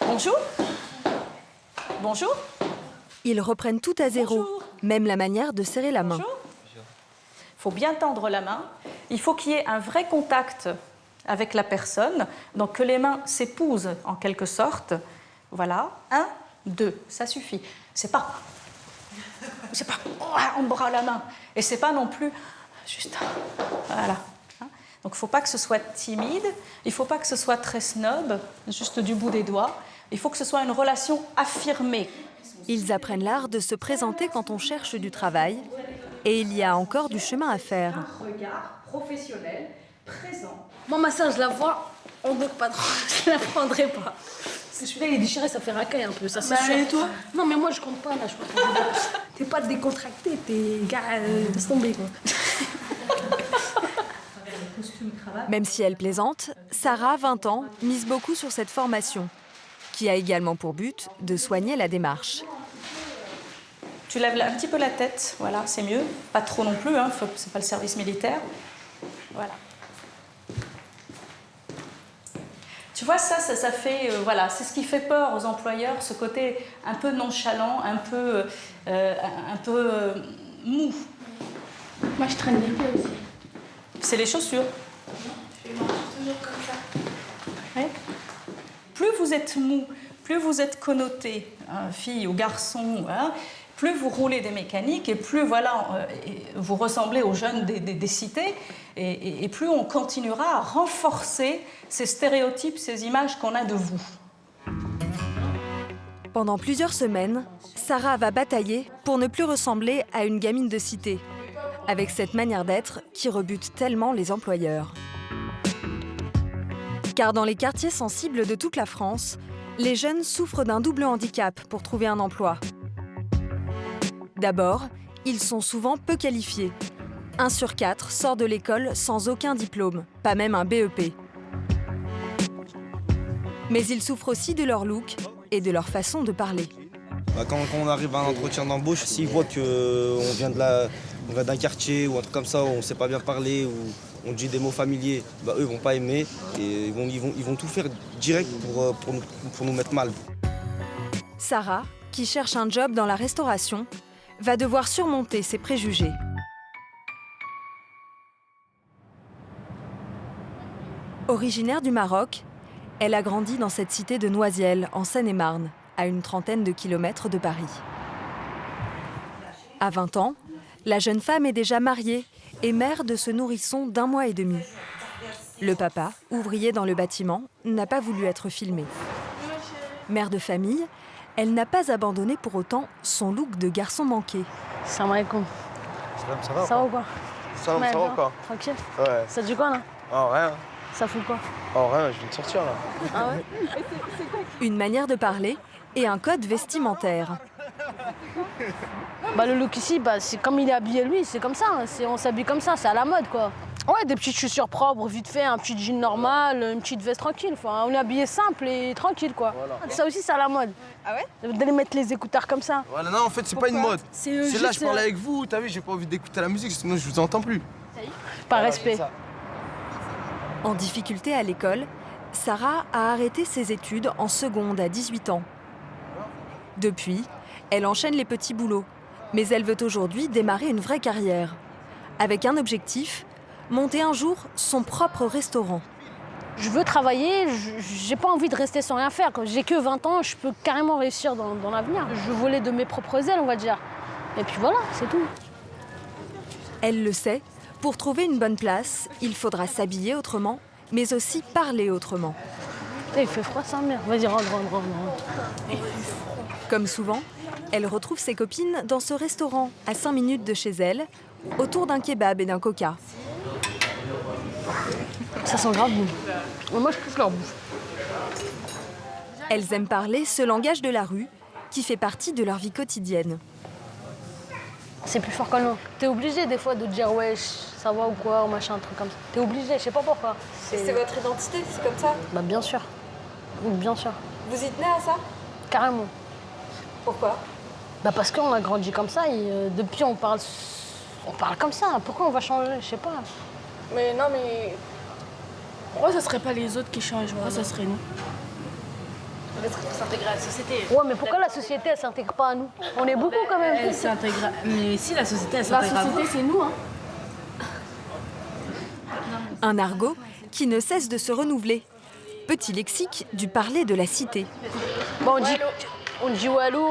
Bonjour. Bonjour. Ils reprennent tout à zéro, Bonjour. même la manière de serrer la main. Bonjour. Il faut bien tendre la main. Il faut qu'il y ait un vrai contact avec la personne, donc que les mains s'épousent en quelque sorte. Voilà, 1, 2, ça suffit. C'est pas on bras la main. Et c'est pas non plus juste voilà. Donc il ne faut pas que ce soit timide, il ne faut pas que ce soit très snob, juste du bout des doigts. Il faut que ce soit une relation affirmée. Ils apprennent l'art de se présenter quand on cherche du travail. Et il y a encore du chemin à faire. Un regard professionnel, présent. Moi, ma sœur, je la vois, on ne pas trop, je la prendrai pas. Celui-là, il est déchiré, ça fait racaille un peu, ça c'est sûr. Et toi? Non, mais moi, je compte pas, là, je crois. T'es pas décontracté, t'es gars, laisse tomber, quoi. Même si elle plaisante, Sarah, 20 ans, mise beaucoup sur cette formation, qui a également pour but de soigner la démarche. Tu lèves un petit peu la tête, voilà, c'est mieux. Pas trop non plus, hein, c'est pas le service militaire. Voilà. Tu vois, ça fait, voilà, c'est ce qui fait peur aux employeurs, ce côté un peu nonchalant, un peu mou. Moi, je traîne les pieds aussi. C'est les chaussures. Je marche toujours comme ça. Ouais. Plus vous êtes mou, plus vous êtes connoté, hein, fille ou garçon, hein, plus vous roulez des mécaniques et plus voilà, vous ressemblez aux jeunes des cités et plus on continuera à renforcer ces stéréotypes, ces images qu'on a de vous. Pendant plusieurs semaines, Sarah va batailler pour ne plus ressembler à une gamine de cité, avec cette manière d'être qui rebute tellement les employeurs. Car dans les quartiers sensibles de toute la France, les jeunes souffrent d'un double handicap pour trouver un emploi. D'abord, ils sont souvent peu qualifiés. 1 sur 4 sort de l'école sans aucun diplôme, pas même un BEP. Mais ils souffrent aussi de leur look et de leur façon de parler. Quand on arrive à un entretien d'embauche, s'ils voient qu'on vient d'un quartier ou un truc comme ça, où on ne sait pas bien parler, ou on dit des mots familiers, eux ne vont pas aimer et ils vont tout faire direct pour nous mettre mal. Sarah, qui cherche un job dans la restauration, va devoir surmonter ses préjugés. Originaire du Maroc, elle a grandi dans cette cité de Noisiel, en Seine-et-Marne, à une trentaine de kilomètres de Paris. À 20 ans, la jeune femme est déjà mariée et mère de ce nourrisson d'1 mois et demi. Le papa, ouvrier dans le bâtiment, n'a pas voulu être filmé. Mère de famille, elle n'a pas abandonné pour autant son look de garçon manqué. Salam alaikum. Ça va Ça va ou quoi? Ça va ou quoi? Tranquille? Ouais. Ça dit quoi, là? Oh, rien. Ça fout quoi? Oh, rien, je viens de sortir, là. Ah ouais? Une manière de parler et un code vestimentaire. Bah, le look ici, c'est comme il est habillé lui, c'est comme ça. On s'habille comme ça, c'est à la mode, quoi. Ouais, des petites chaussures propres, vite fait, un petit jean normal, une petite veste tranquille. Enfin, on est habillé simple et tranquille, quoi. Voilà. Ça aussi, c'est à la mode. Ah ouais? D'aller mettre les écouteurs comme ça. Voilà, non, en fait, c'est pas une mode. C'est juste là, je parle avec vous, t'as vu, j'ai pas envie d'écouter la musique, sinon je vous entends plus. Par respect. En difficulté à l'école, Sarah a arrêté ses études en seconde à 18 ans. Depuis, elle enchaîne les petits boulots, mais elle veut aujourd'hui démarrer une vraie carrière. Avec un objectif, monter un jour son propre restaurant. Je veux travailler, j'ai pas envie de rester sans rien faire. J'ai que 20 ans, je peux carrément réussir dans l'avenir. Je veux voler de mes propres ailes, on va dire. Et puis voilà, c'est tout. Elle le sait, pour trouver une bonne place, il faudra s'habiller autrement, mais aussi parler autrement. Il fait froid sans merde. Vas-y, rentre. Comme souvent, elle retrouve ses copines dans ce restaurant, à 5 minutes de chez elle, autour d'un kebab et d'un coca. Ça sent grave bon. Moi, je kiffe leur bouffe. Elles aiment parler ce langage de la rue qui fait partie de leur vie quotidienne. C'est plus fort que nous. T'es obligé des fois de dire wesh, ça va ou quoi, ou machin, un truc comme ça. T'es obligé, je sais pas pourquoi. C'est votre identité, c'est comme ça? Bah bien sûr. Bien sûr. Vous y tenez à ça? Carrément. Pourquoi? Bah parce qu'on a grandi comme ça et depuis on parle comme ça. Pourquoi on va changer? Je sais pas. Mais non, mais... Pourquoi ça serait pas les autres qui changent? Pourquoi ça serait nous? Vous s'intégrer à la société. Ouais, mais pourquoi la société, elle s'intègre pas à nous? On est beaucoup quand même. Elle s'intègre. Mais si la société, elle La s'intègre à vous. société, c'est nous, hein. Un argot qui ne cesse de se renouveler. Petit lexique du parler de la cité. Bon, on dit Wallo,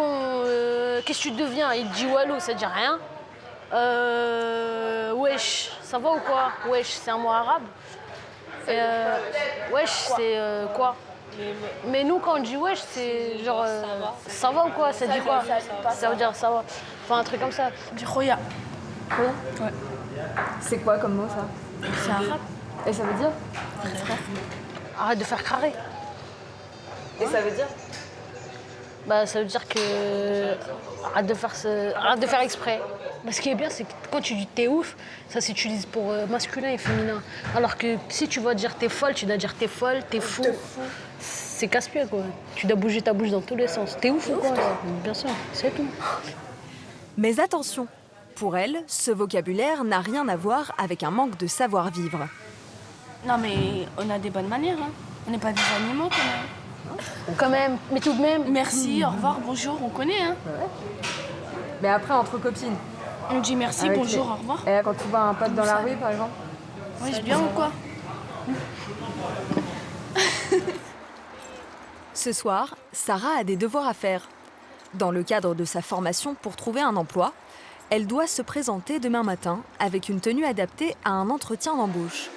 qu'est-ce que tu deviens? Il dit Wallo, ça dit rien. Wesh, ça va ou quoi? Wesh, c'est un mot arabe. Wesh, c'est quoi? Mais nous, quand on dit wesh, c'est genre ça va ou quoi? Ça dit quoi? Ça veut dire ça va. Enfin, un truc comme ça. On dit Roya. Ouais. C'est quoi comme mot ça? C'est arabe. Et ça veut dire? Arrête de faire carré. Et ça veut dire? Bah, ça veut dire que arrête de faire exprès. Mais ce qui est bien, c'est que quand tu dis t'es ouf, ça s'utilise pour masculin et féminin. Alors que si tu vas dire t'es folle, tu dois dire t'es folle, t'es fou. C'est casse-pied, quoi. Tu dois bouger ta bouche dans tous les sens. T'es ouf ou quoi? Bien sûr, c'est tout. Mais attention, pour elle, ce vocabulaire n'a rien à voir avec un manque de savoir-vivre. Non, mais on a des bonnes manières. Hein. On n'est pas des animaux quand même. Quand même, mais tout de même. Merci, au revoir, bonjour, on connaît. Hein. Mais après, entre copines. On dit merci, bonjour, au revoir. Et quand tu vois un pote dans la rue, par exemple? Oui, c'est bien ou quoi? Ce soir, Sarah a des devoirs à faire. Dans le cadre de sa formation pour trouver un emploi, elle doit se présenter demain matin avec une tenue adaptée à un entretien d'embauche.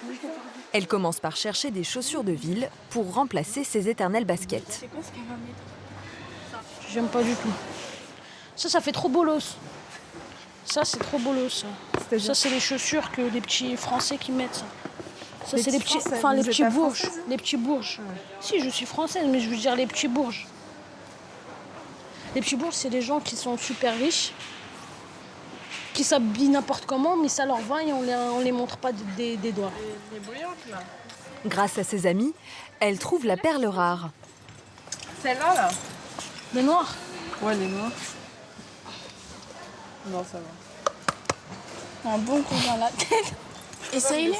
Elle commence par chercher des chaussures de ville pour remplacer ses éternelles baskets. C'est quoi ce qu'elle va mettre? J'aime pas du tout. Ça fait trop bolos. Ça, c'est trop bolos, ça. Ça, c'est les chaussures que les petits Français qui mettent, ça. Ça, c'est les petits, enfin, les petits bourges. Les petits bourges. Si, je suis française, mais je veux dire les petits bourges. Les petits bourges, c'est des gens qui sont super riches, qui s'habillent n'importe comment, mais ça leur va et on les montre pas des doigts. Grâce à ses amis, elle trouve la perle rare. Celle-là, là? Les noirs. Ouais, les noirs. Non, ça va. Un bon coup dans la tête. Essaye-les.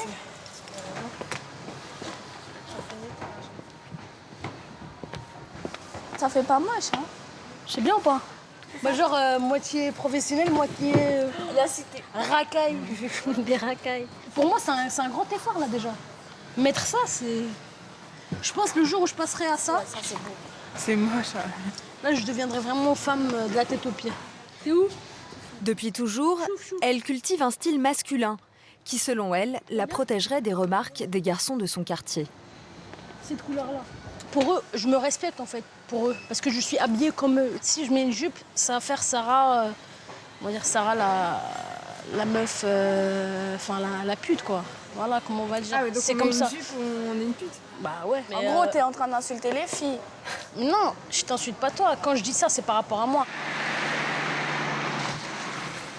Ça fait pas moche, hein? C'est bien ou pas? Bah genre moitié professionnel, moitié La cité. racaille. Des racailles. Pour moi, c'est un grand effort là déjà. Mettre ça, c'est... Je pense que le jour où je passerai à ça, Ça, c'est beau. C'est moche. Hein. là, je deviendrai vraiment femme de la tête aux pieds. C'est où? Depuis toujours, elle cultive un style masculin qui, selon elle, la protégerait des remarques des garçons de son quartier. Cette couleur-là. Pour eux, je me respecte en fait, pour eux. Parce que je suis habillée comme eux. Si je mets une jupe, ça va faire Sarah, on va dire Sarah la meuf, enfin la pute quoi. Voilà comment on va le dire. Ah ouais, donc c'est on comme met ça. une jupe, on est une pute. Bah ouais. En gros, t'es en train d'insulter les filles. Non, je t'insulte pas toi. Quand je dis ça, c'est par rapport à moi.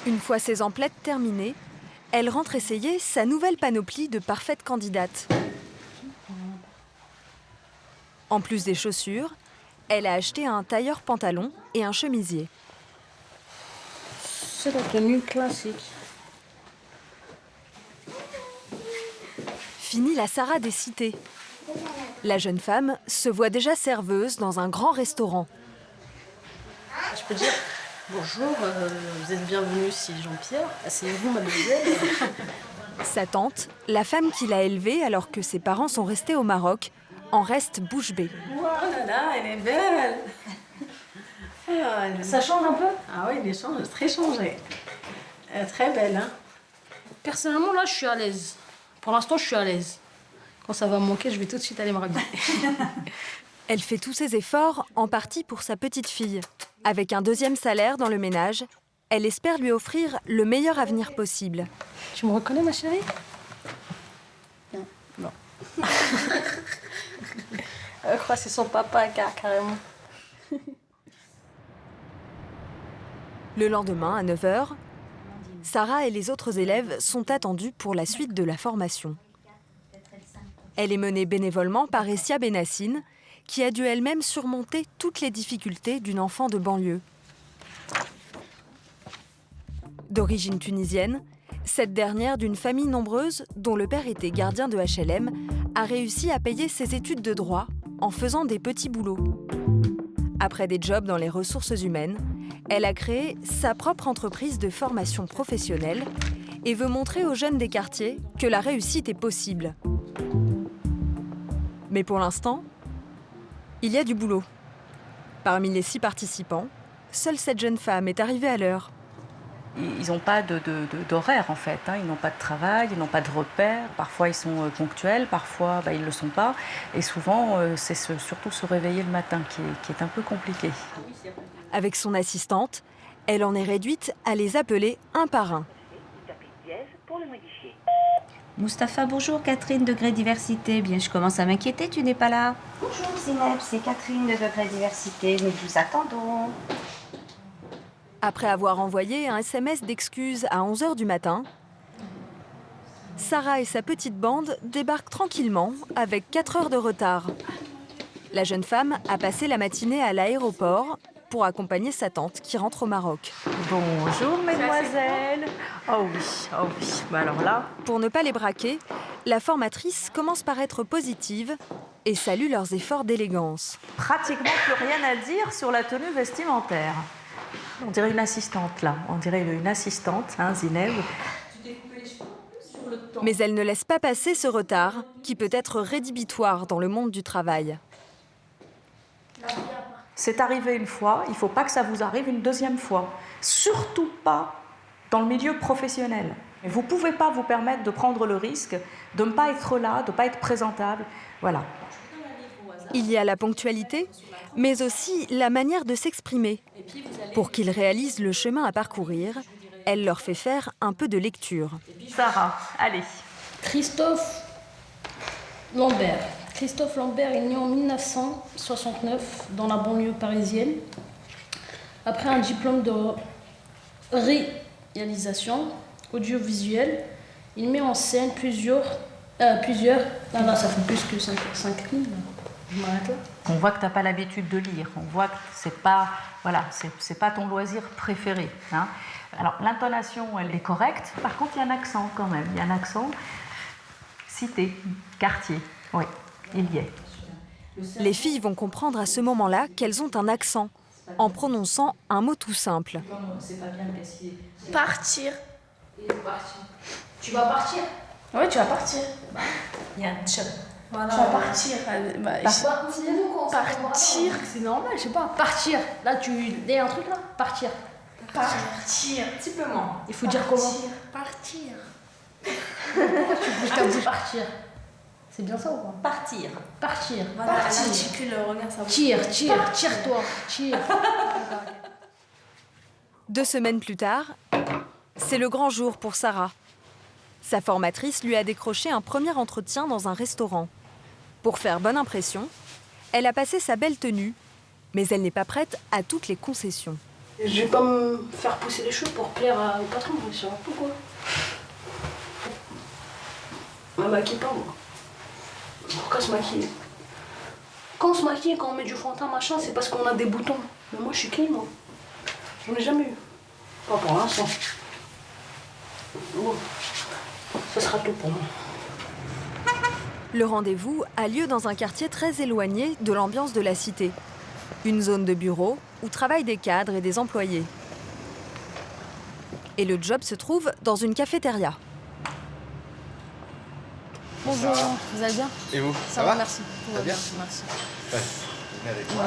Une fois ses emplettes terminées, elle rentre essayer sa nouvelle panoplie de parfaite candidate. En plus des chaussures, elle a acheté un tailleur pantalon et un chemisier. C'est la tenue classique. Fini la Sarah des cités. La jeune femme se voit déjà serveuse dans un grand restaurant. Je peux dire bonjour, vous êtes bienvenue ici Jean-Pierre, asseyez-vous mademoiselle. Sa tante, la femme qui l'a élevée alors que ses parents sont restés au Maroc, en reste bouche bée. Oh là là, elle est belle. Ça change un peu? Ah oui, elle est très changée. Elle est très belle, hein. Personnellement, là, je suis à l'aise. Pour l'instant, je suis à l'aise. Quand ça va me manquer, je vais tout de suite aller me rhabiller. Elle fait tous ses efforts en partie pour sa petite fille. Avec un deuxième salaire dans le ménage, elle espère lui offrir le meilleur avenir possible. Tu me reconnais, ma chérie? Non. Je crois que c'est son papa, carrément. Le lendemain, à 9h, Sarah et les autres élèves sont attendus pour la suite de la formation. Elle est menée bénévolement par Essia Benassine, qui a dû elle-même surmonter toutes les difficultés d'une enfant de banlieue. D'origine tunisienne, cette dernière d'une famille nombreuse, dont le père était gardien de HLM, a réussi à payer ses études de droit en faisant des petits boulots. Après des jobs dans les ressources humaines, elle a créé sa propre entreprise de formation professionnelle et veut montrer aux jeunes des quartiers que la réussite est possible. Mais pour l'instant, il y a du boulot. Parmi les 6 participants, seule cette jeune femme est arrivée à l'heure. Ils n'ont pas d'horaire en fait, hein. Ils n'ont pas de travail, ils n'ont pas de repères. Parfois ils sont ponctuels, parfois ils ne le sont pas. Et souvent c'est surtout se réveiller le matin qui est un peu compliqué. Avec son assistante, elle en est réduite à les appeler un par un. Moustapha, bonjour, Catherine de Degré Diversité. Bien, je commence à m'inquiéter, tu n'es pas là. Bonjour Zineb, c'est Catherine de Degré Diversité, nous vous attendons. Après avoir envoyé un SMS d'excuses à 11h du matin, Sarah et sa petite bande débarquent tranquillement avec 4 heures de retard. La jeune femme a passé la matinée à l'aéroport pour accompagner sa tante qui rentre au Maroc. Bonjour mesdemoiselles. Oh oui. Bah alors là. Pour ne pas les braquer, la formatrice commence par être positive et salue leurs efforts d'élégance. Pratiquement plus rien à dire sur la tenue vestimentaire. On dirait une assistante là, une assistante, hein, Zineb. Mais elle ne laisse pas passer ce retard qui peut être rédhibitoire dans le monde du travail. C'est arrivé une fois, il ne faut pas que ça vous arrive une deuxième fois. Surtout pas dans le milieu professionnel. Vous ne pouvez pas vous permettre de prendre le risque de ne pas être là, de ne pas être présentable. Voilà. Il y a la ponctualité, mais aussi la manière de s'exprimer. Pour qu'ils réalisent le chemin à parcourir, elle leur fait faire un peu de lecture. Sarah, allez. Christophe Lambert. Christophe Lambert est né en 1969 dans la banlieue parisienne. Après un diplôme de réalisation audiovisuelle, il met en scène plusieurs. Ah là, ça fait plus que 5 lignes. Je m'arrête là. On voit que tu n'as pas l'habitude de lire. On voit que c'est pas ton loisir préféré. Hein. Alors l'intonation, elle est correcte. Par contre, il y a un accent quand même. Il y a un accent cité, quartier. Oui, il y est. Les filles vont comprendre à ce moment-là qu'elles ont un accent, en prononçant un mot tout simple. Partir. Tu vas partir? Oui, tu vas partir. Il y a un chat. Voilà. Tu vas partir. Partir. C'est normal, je sais pas. Partir. Là, tu dis un truc là. Partir. Partir. Typiquement. Il faut dire comment? Partir. Je dit partir. C'est bien ça ou pas? Partir. Partir. Voilà, articule, regarde ça. Tire-toi. Tire. 2 semaines plus tard, c'est le grand jour pour Sarah. Sa formatrice lui a décroché un premier entretien dans un restaurant. Pour faire bonne impression, elle a passé sa belle tenue, mais elle n'est pas prête à toutes les concessions. Je vais pas me faire pousser les cheveux pour plaire au patron, je sais pas pourquoi. On ne maquille pas, moi. Pourquoi se maquiller? Quand on se maquille, quand on met du fond de teint, machin, c'est parce qu'on a des boutons. Mais moi, je suis clean, moi. J'en ai jamais eu. Pas pour l'instant. Bon, ça sera tout pour moi. Le rendez-vous a lieu dans un quartier très éloigné de l'ambiance de la cité. Une zone de bureau où travaillent des cadres et des employés. Et le job se trouve dans une cafétéria. Bonjour, vous allez bien? Et vous? Ça va, merci. Tout va bien? Merci. Ouais, venez avec moi.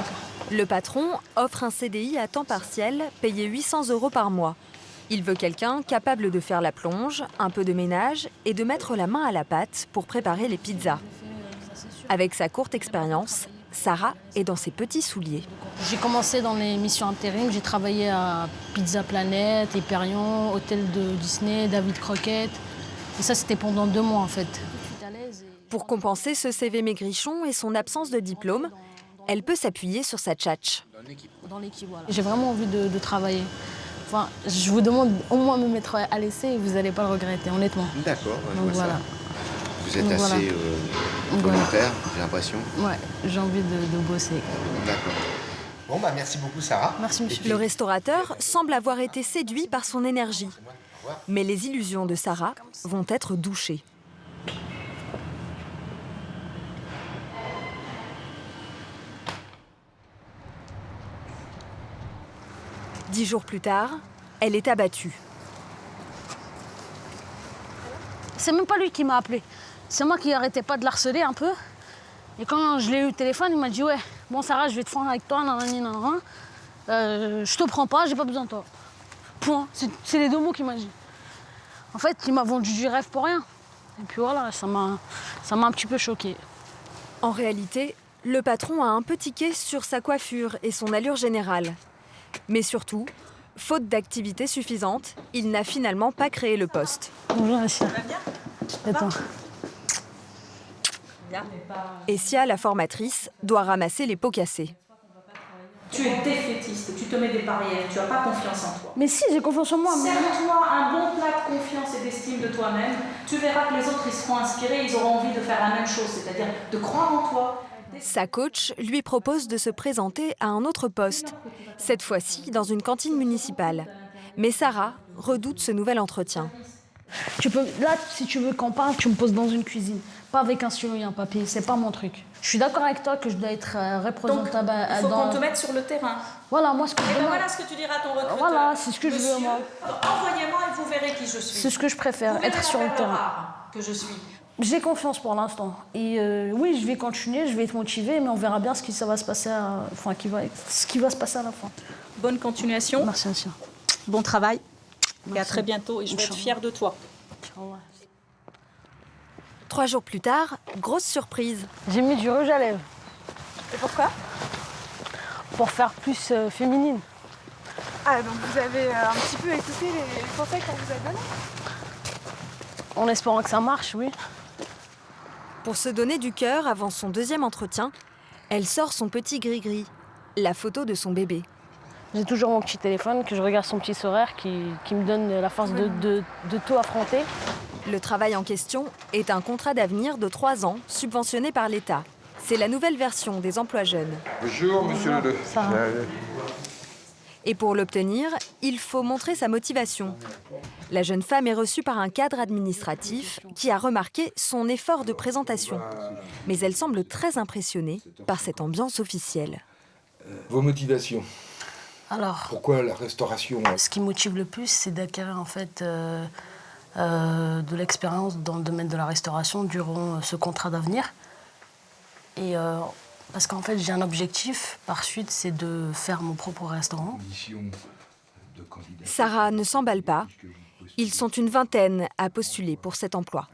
Le patron offre un CDI à temps partiel, payé 800 € par mois. Il veut quelqu'un capable de faire la plonge, un peu de ménage et de mettre la main à la pâte pour préparer les pizzas. Avec sa courte expérience, Sarah est dans ses petits souliers. J'ai commencé dans les missions intérim. J'ai travaillé à Pizza Planet, Hyperion, Hôtel de Disney, David Croquette. Et ça, c'était pendant 2 mois en fait. Pour compenser ce CV maigrichon et son absence de diplôme, elle peut s'appuyer sur sa tchatch. Dans l'équipe, voilà. J'ai vraiment envie de travailler. Enfin, je vous demande au moins de me mettre à l'essai et vous n'allez pas le regretter, honnêtement. D'accord, je vois voilà. ça. Vous êtes Donc, assez volontaire, j'ai l'impression. Ouais, j'ai envie de bosser. D'accord. Bon, bah merci beaucoup, Sarah. Merci, monsieur. Le restaurateur semble avoir été séduit par son énergie. Mais les illusions de Sarah vont être douchées. 10 jours plus tard, elle est abattue. C'est même pas lui qui m'a appelé. C'est moi qui arrêtais pas de l'harceler un peu. Et quand je l'ai eu au téléphone, il m'a dit ouais, bon Sarah, je vais te fondre avec toi, nanani, nanana. Je te prends pas, j'ai pas besoin de toi. Point. C'est les 2 mots qu'il m'a dit. En fait, il m'a vendu du rêve pour rien. Et puis voilà, ça m'a un petit peu choquée. En réalité, le patron a un peu tiqué sur sa coiffure et son allure générale. Mais surtout, faute d'activité suffisante, il n'a finalement pas créé le poste. Bonjour, Assia. Attends. Et Sia, la formatrice, doit ramasser les pots cassés. Tu es défaitiste, tu te mets des barrières, tu n'as pas confiance en toi. Mais si, j'ai confiance en moi. Mais... Serre-toi un bon plat de confiance et d'estime de toi-même. Tu verras que les autres, ils seront inspirés, ils auront envie de faire la même chose, c'est-à-dire de croire en toi. Sa coach lui propose de se présenter à un autre poste, cette fois-ci dans une cantine municipale. Mais Sarah redoute ce nouvel entretien. Là, si tu veux qu'on parle, tu me poses dans une cuisine. Pas avec un stylo et un papier, c'est pas mon truc. Je suis d'accord avec toi que je dois être représentable. Donc, il faut qu'on te mette sur le terrain. Voilà, moi ce que je demande. Voilà ce que tu diras à ton recruteur. Voilà, c'est ce que je veux, moi. Envoyez-moi et vous verrez qui je suis. C'est ce que je préfère, vous être sur le terrain. Que je suis. J'ai confiance pour l'instant. Et oui, je vais continuer, je vais être motivée, mais on verra bien ce qui va se passer à la fin. Bonne continuation. Merci, Assia. Bon travail. Merci. Et à très bientôt. Et je vais être fière de toi. 3 jours plus tard, grosse surprise. J'ai mis du rouge à lèvres. Et pourquoi? Pour faire plus féminine. Ah, donc vous avez un petit peu écouté les conseils qu'on vous a donnés? En espérant que ça marche, oui. Pour se donner du cœur avant son 2e entretien, elle sort son petit gris-gris, la photo de son bébé. J'ai toujours mon petit téléphone, que je regarde son petit sourire qui me donne la force de tout affronter. Le travail en question est un contrat d'avenir de 3 ans, subventionné par l'État. C'est la nouvelle version des emplois jeunes. Bonjour, monsieur Le. Et pour l'obtenir, il faut montrer sa motivation. La jeune femme est reçue par un cadre administratif qui a remarqué son effort de présentation. Mais elle semble très impressionnée par cette ambiance officielle. Vos motivations? Alors, pourquoi la restauration? Ce qui motive le plus, c'est d'acquérir en fait de l'expérience dans le domaine de la restauration durant ce contrat d'avenir. Et parce qu'en fait, j'ai un objectif par suite, c'est de faire mon propre restaurant. Sarah ne s'emballe pas. Ils sont une vingtaine à postuler pour cet emploi.